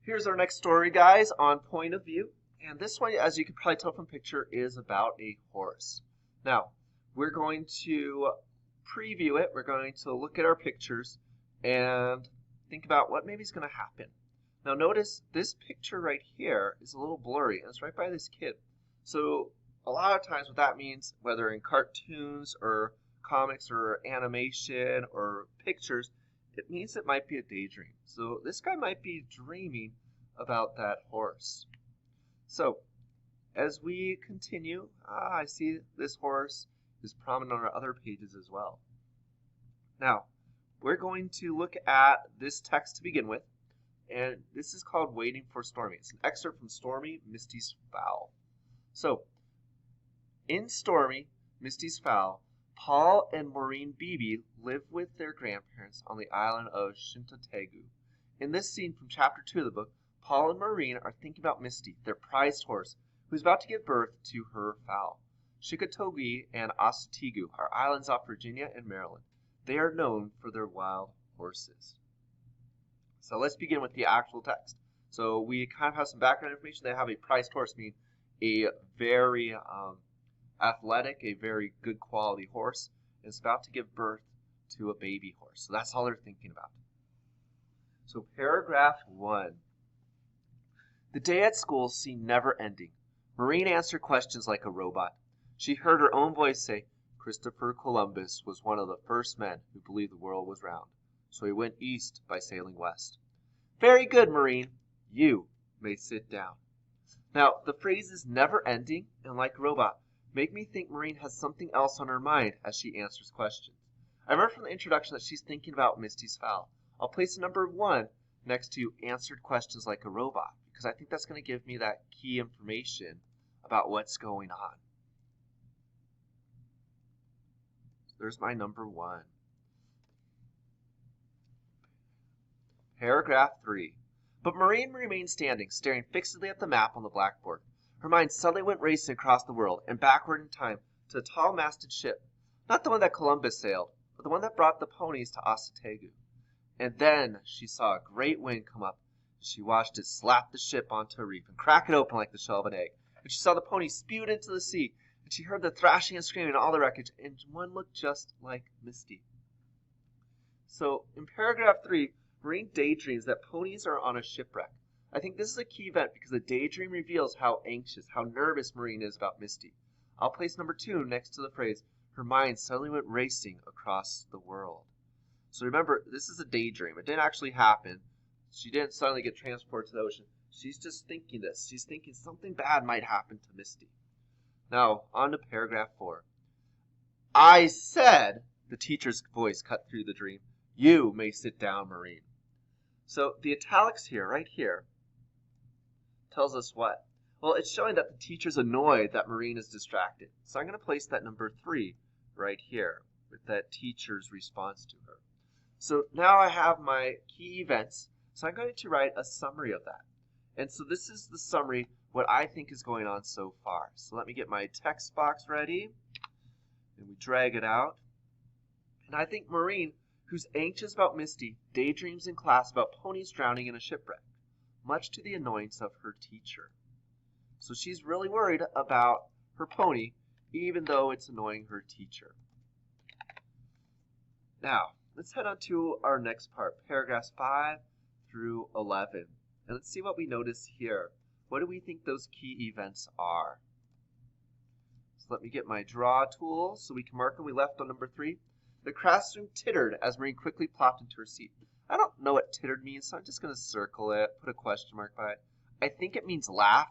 Here's our next story, guys, on point of view. And this one, as you can probably tell from the picture, is about a horse. Now, we're going to preview it. We're going to look at our pictures and think about what maybe is going to happen. Now, notice this picture right here is a little blurry, and it's right by this kid. So a lot of times what that means, whether in cartoons or comics or animation or pictures, it means it might be a daydream. So this guy might be dreaming about that horse. So as we continue, I see this horse is prominent on our other pages as well. Now, we're going to look at this text to begin with, and this is called Waiting for Stormy. It's an excerpt from Stormy, Misty's Fowl. So, in Stormy, Misty's Fowl, Paul and Maureen Beebe live with their grandparents on the island of Shintategu. In this scene from chapter 2 of the book, Paul and Maureen are thinking about Misty, their prized horse, who is about to give birth to her fowl. Shikatogi and Asutigu are islands off Virginia and Maryland. They are known for their wild horses. So let's begin with the actual text. So we kind of have some background information. They have a prized horse, meaning a very athletic, a very good quality horse, and it's about to give birth to a baby horse. So that's all they're thinking about. So paragraph 1. The day at school seemed never ending. Maureen answered questions like a robot. She heard her own voice say, Christopher Columbus was one of the first men who believed the world was round, so he went east by sailing west. Very good, Maureen. You may sit down. Now, the phrase is never ending and like a robot. Make me think Maureen has something else on her mind as she answers questions. I remember from the introduction that she's thinking about Misty's Fowl. I'll place number 1 next to answered questions like a robot, because I think that's going to give me that key information about what's going on. So there's my number 1. Paragraph 3. But Maureen remained standing, staring fixedly at the map on the blackboard. Her mind suddenly went racing across the world and backward in time to a tall-masted ship, not the one that Columbus sailed, but the one that brought the ponies to Asutegu. And then she saw a great wind come up, and she watched it slap the ship onto a reef and crack it open like the shell of an egg. And she saw the ponies spewed into the sea, and she heard the thrashing and screaming and all the wreckage, and one looked just like Misty. So in paragraph 3, Maureen daydreams that ponies are on a shipwreck. I think this is a key event because the daydream reveals how anxious, how nervous Maureen is about Misty. I'll place number 2 next to the phrase, her mind suddenly went racing across the world. So remember, this is a daydream. It didn't actually happen. She didn't suddenly get transported to the ocean. She's just thinking this. She's thinking something bad might happen to Misty. Now, on to paragraph 4. I said, the teacher's voice cut through the dream, you may sit down, Maureen. So the italics here, right here, tells us what? Well, it's showing that the teacher's annoyed that Maureen is distracted. So I'm going to place that number 3 right here with that teacher's response to her. So now I have my key events. So I'm going to write a summary of that. And so this is the summary, what I think is going on so far. So let me get my text box ready. And we drag it out. And I think Maureen, who's anxious about Misty, daydreams in class about ponies drowning in a shipwreck, much to the annoyance of her teacher. So she's really worried about her pony, even though it's annoying her teacher. Now, let's head on to our next part, paragraphs 5 through 11. And let's see what we notice here. What do we think those key events are? So let me get my draw tool so we can mark them. We left on number 3. The classroom tittered as Maureen quickly plopped into her seat. I don't know what tittered means, so I'm just going to circle it, put a question mark by it. I think it means laugh,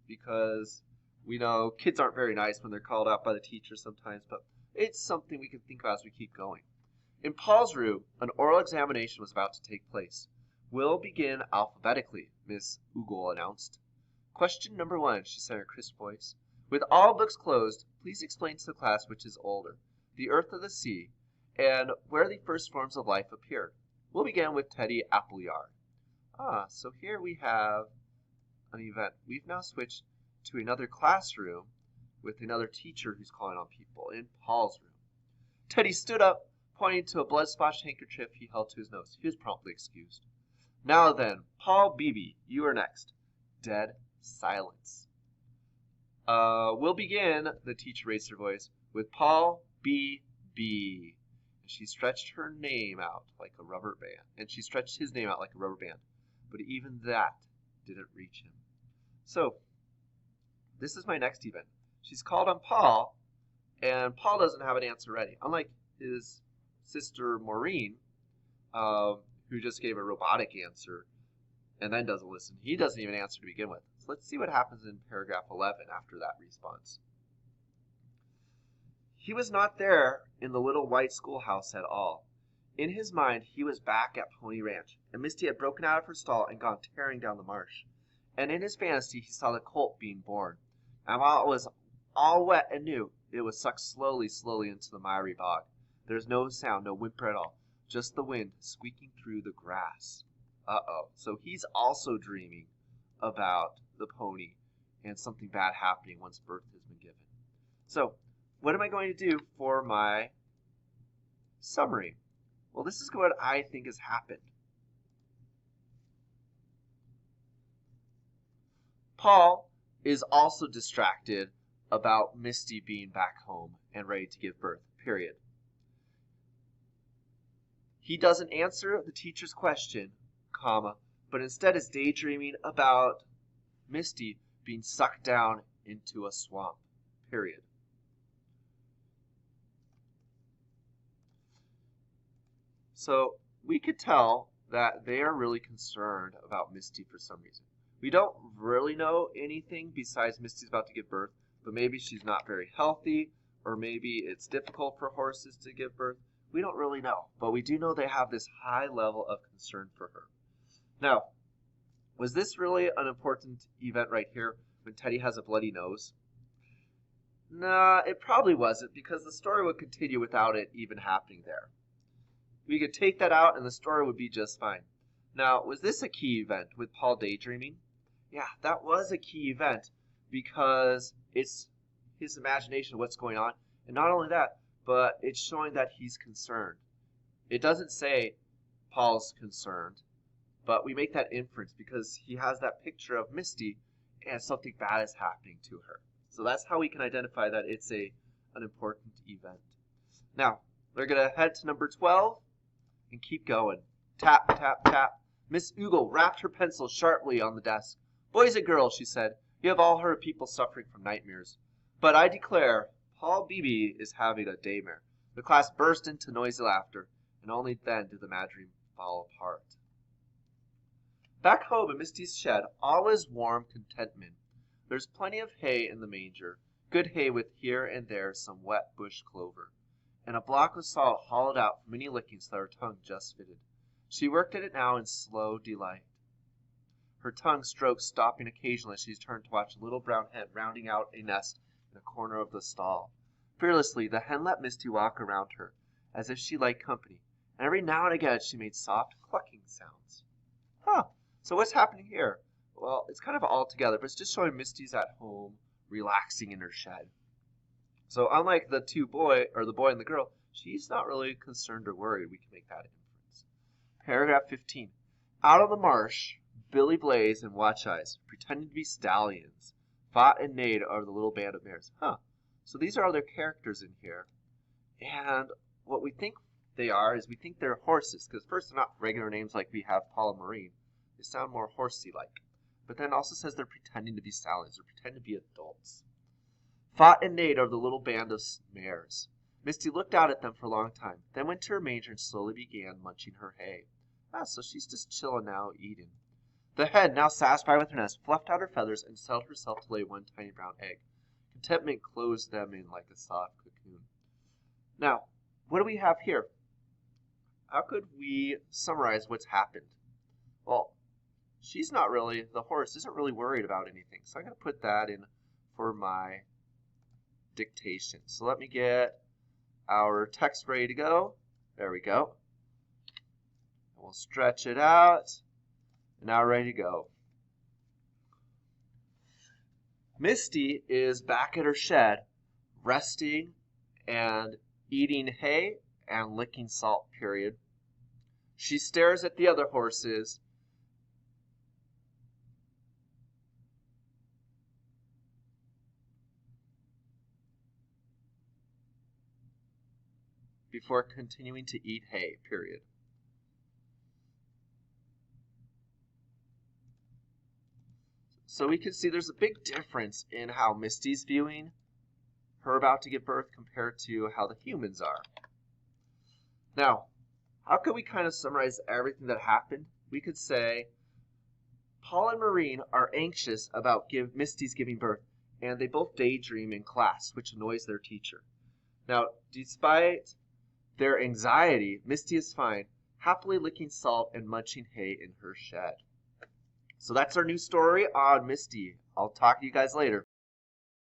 because we know kids aren't very nice when they're called out by the teacher sometimes, but it's something we can think about as we keep going. In Paul's room, an oral examination was about to take place. We'll begin alphabetically, Miss Ogle announced. Question number 1, she said in her crisp voice. With all books closed, please explain to the class which is older, the earth or the sea, and where the first forms of life appeared. We'll begin with Teddy Appleyard. So here we have an event. We've now switched to another classroom with another teacher who's calling on people in Paul's room. Teddy stood up, pointing to a blood-splashed handkerchief he held to his nose. He was promptly excused. Now then, Paul Beebe, you are next. Dead silence. We'll begin, the teacher raised her voice, with Paul B.B. And she stretched her name out like a rubber band. And she stretched his name out like a rubber band. But even that didn't reach him. So, this is my next event. She's called on Paul, and Paul doesn't have an answer ready. Unlike his sister Maureen, who just gave a robotic answer and then doesn't listen. He doesn't even answer to begin with. So let's see what happens in paragraph 11 after that response. He was not there in the little white schoolhouse at all. In his mind, he was back at Pony Ranch, and Misty had broken out of her stall and gone tearing down the marsh. And in his fantasy, he saw the colt being born. And while it was all wet and new, it was sucked slowly into the miry bog. There was no sound, no whimper at all, just the wind squeaking through the grass. So he's also dreaming about the pony and something bad happening once birth has been given. So, what am I going to do for my summary? Well, this is what I think has happened. Paul is also distracted about Misty being back home and ready to give birth, period. He doesn't answer the teacher's question, comma, but instead is daydreaming about Misty being sucked down into a swamp, period. So we could tell that they are really concerned about Misty for some reason. We don't really know anything besides Misty's about to give birth, but maybe she's not very healthy, or maybe it's difficult for horses to give birth. We don't really know, but we do know they have this high level of concern for her. Now, was this really an important event right here when Teddy has a bloody nose? Nah, it probably wasn't, because the story would continue without it even happening there. We could take that out and the story would be just fine. Now, was this a key event with Paul daydreaming? Yeah, that was a key event because it's his imagination of what's going on. And not only that, but it's showing that he's concerned. It doesn't say Paul's concerned, but we make that inference because he has that picture of Misty and something bad is happening to her. So that's how we can identify that it's an important event. Now, we're going to head to number 12 and keep going. Tap, tap, tap. Miss Oogle rapped her pencil sharply on the desk. Boys and girls, she said, you have all heard of people suffering from nightmares. But I declare, Paul Beebe is having a daymare. The class burst into noisy laughter, and only then did the mad dream fall apart. Back home in Misty's shed, all is warm contentment. There's plenty of hay in the manger, good hay with here and there some wet bush clover, and a block of salt hollowed out from many lickings that her tongue just fitted. She worked at it now in slow delight. Her tongue strokes stopping occasionally as she turned to watch a little brown hen rounding out a nest in a corner of the stall. Fearlessly, the hen let Misty walk around her, as if she liked company, and every now and again she made soft clucking sounds. So what's happening here? Well, it's kind of all together, but it's just showing Misty's at home, relaxing in her shed. So unlike the boy and the girl, she's not really concerned or worried. We can make that inference. Paragraph 15. Out on the marsh, Billy Blaze and Watch Eyes, pretending to be stallions, fought and neighed over the little band of mares. So these are other characters in here. And what we think they are is we think they're horses, because first they're not regular names like we have Paul and Maureen. They sound more horsey-like. But then it also says they're pretending to be stallions, or pretending to be adults. Fought and neighed over the little band of mares. Misty looked out at them for a long time, then went to her manger and slowly began munching her hay. So she's just chilling now, eating. The hen, now satisfied with her nest, fluffed out her feathers and settled herself to lay one tiny brown egg. Contentment closed them in like a soft cocoon. Now, what do we have here? How could we summarize what's happened? Well, the horse isn't really worried about anything. So I'm going to put that in for my dictation. So let me get our text ready to go. There we go. And we'll stretch it out. Now ready to go. Misty is back at her shed, resting and eating hay and licking salt, period. She stares at the other horses before continuing to eat hay, period. So we can see there's a big difference in how Misty's viewing her about to give birth compared to how the humans are. Now, how could we kind of summarize everything that happened? We could say Paul and Maureen are anxious about Misty's giving birth, and they both daydream in class, which annoys their teacher. Now, despite their anxiety, Misty is fine, happily licking salt and munching hay in her shed. So that's our new story on Misty. I'll talk to you guys later.